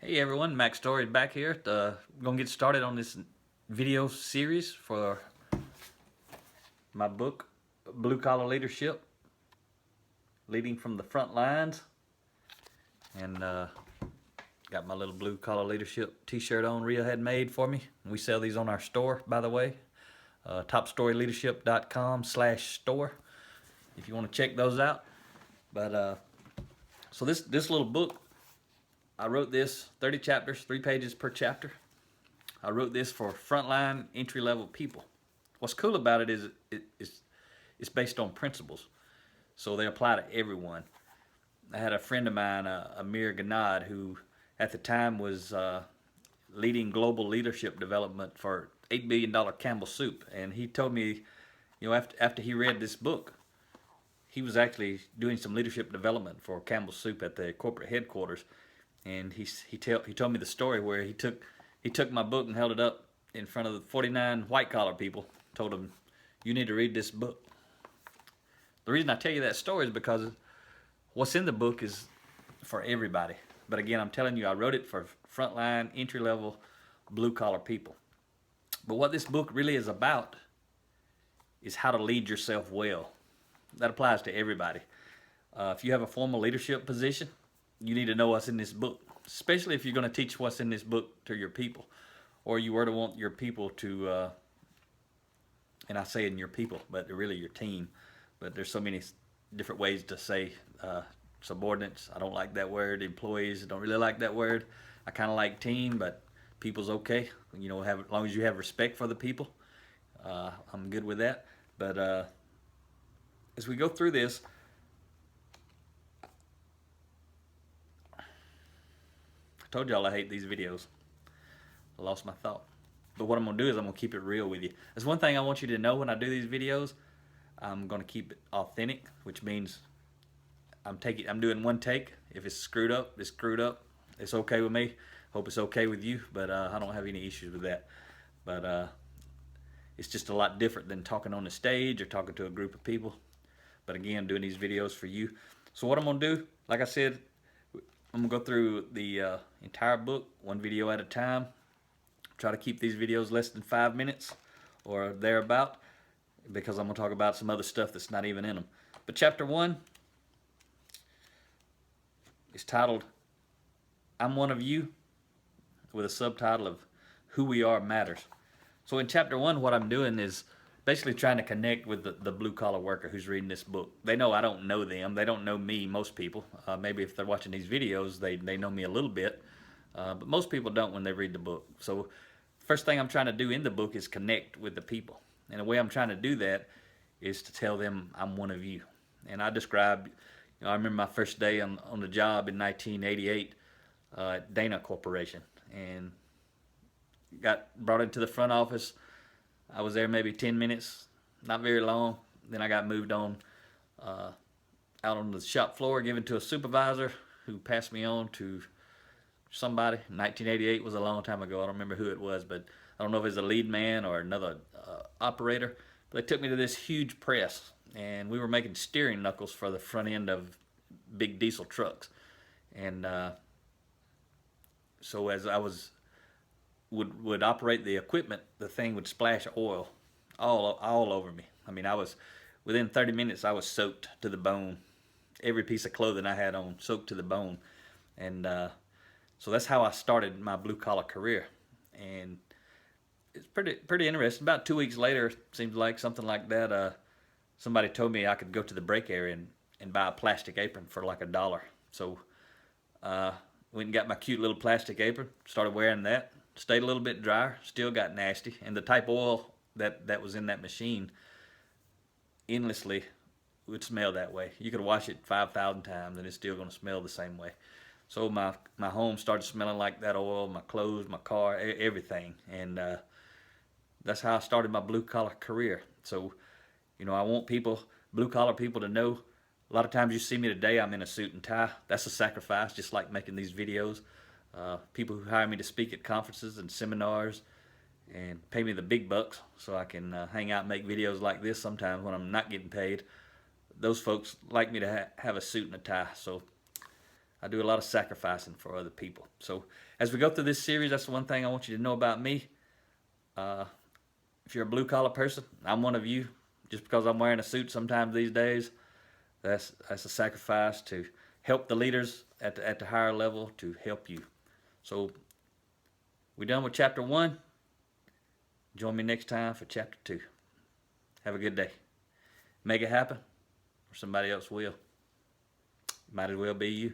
Hey everyone, Mac Story back here. I'm gonna get started on this video series for my book, Blue Collar Leadership, Leading from the Front Lines. And got my little Blue Collar Leadership t-shirt on Rhea had made for me. We sell these on our store, by the way, topstoryleadership.com/store if you want to check those out. But so this little book, I wrote this 30 chapters, 3 pages per chapter. I wrote this for frontline, entry-level people. What's cool about it is it's based on principles, so they apply to everyone. I had a friend of mine, Amir Ganad, who at the time was leading global leadership development for $8 billion Campbell Soup, and he told me, after he read this book, he was actually doing some leadership development for Campbell Soup at the corporate headquarters, and he told me the story where he took my book and held it up in front of the 49 white collar people, told them, "You need to read this book." The reason I tell you that story is because what's in the book is for everybody. But again, I'm telling you, I wrote it for frontline, entry-level, blue-collar people. But what this book really is about is how to lead yourself well. That applies to everybody. If you have a formal leadership position, you need to know what's in this book, especially if you're going to teach what's in this book to your people, or you were to want your people to, and I say in your people, but really your team. But there's so many different ways to say subordinates. I don't like that word. Employees, I don't really like that word. I kind of like team, but people's okay. As long as you have respect for the people, I'm good with that. But as we go through this, I told y'all I hate these videos. I lost my thought. But what I'm going to do is I'm going to keep it real with you. There's one thing I want you to know when I do these videos. I'm going to keep it authentic, which means I'm doing one take. If it's screwed up, it's screwed up. It's okay with me. Hope it's okay with you, but I don't have any issues with that. But it's just a lot different than talking on the stage or talking to a group of people. But again, doing these videos for you. So what I'm going to do, like I said, I'm going to go through the entire book, one video at a time. Try to keep these videos less than 5 minutes or thereabout, because I'm going to talk about some other stuff that's not even in them. But chapter 1 is titled, "I'm One of You," with a subtitle of "Who We Are Matters." So in chapter 1, what I'm doing is basically trying to connect with the blue-collar worker who's reading this book. They know I don't know them. They don't know me, most people. Maybe if they're watching these videos, they know me a little bit. But most people don't when they read the book. So first thing I'm trying to do in the book is connect with the people. And the way I'm trying to do that is to tell them I'm one of you. And I described, I remember my first day on the job in 1988 at Dana Corporation, and got brought into the front office. I was there maybe 10 minutes, not very long. Then I got moved on out on the shop floor, given to a supervisor who passed me on to somebody. 1988 was a long time ago. I don't remember who it was, but I don't know if it was a lead man or another operator. But they took me to this huge press, and we were making steering knuckles for the front end of big diesel trucks. And so as I would operate the equipment, the thing would splash oil all over me. I mean, within 30 minutes I was soaked to the bone. Every piece of clothing I had on soaked to the bone. And so that's how I started my blue collar career. And it's pretty interesting. About 2 weeks later, seems like something like that, somebody told me I could go to the break area and buy a plastic apron for like $1. So went and got my cute little plastic apron, started wearing that. Stayed a little bit drier, still got nasty, and the type of oil that was in that machine endlessly would smell that way. You could wash it 5,000 times and it's still going to smell the same way. So my home started smelling like that oil, my clothes, my car, everything. And that's how I started my blue collar career. So, I want blue collar people to know, a lot of times you see me today, I'm in a suit and tie. That's a sacrifice, just like making these videos. People who hire me to speak at conferences and seminars and pay me the big bucks so I can hang out and make videos like this sometimes when I'm not getting paid. Those folks like me to have a suit and a tie. So I do a lot of sacrificing for other people. So as we go through this series, that's the one thing I want you to know about me. If you're a blue collar person, I'm one of you. Just because I'm wearing a suit sometimes these days, that's a sacrifice to help the leaders at the higher level, to help you. So we're done with chapter 1. Join me next time for chapter 2. Have a good day. Make it happen, or somebody else will. Might as well be you.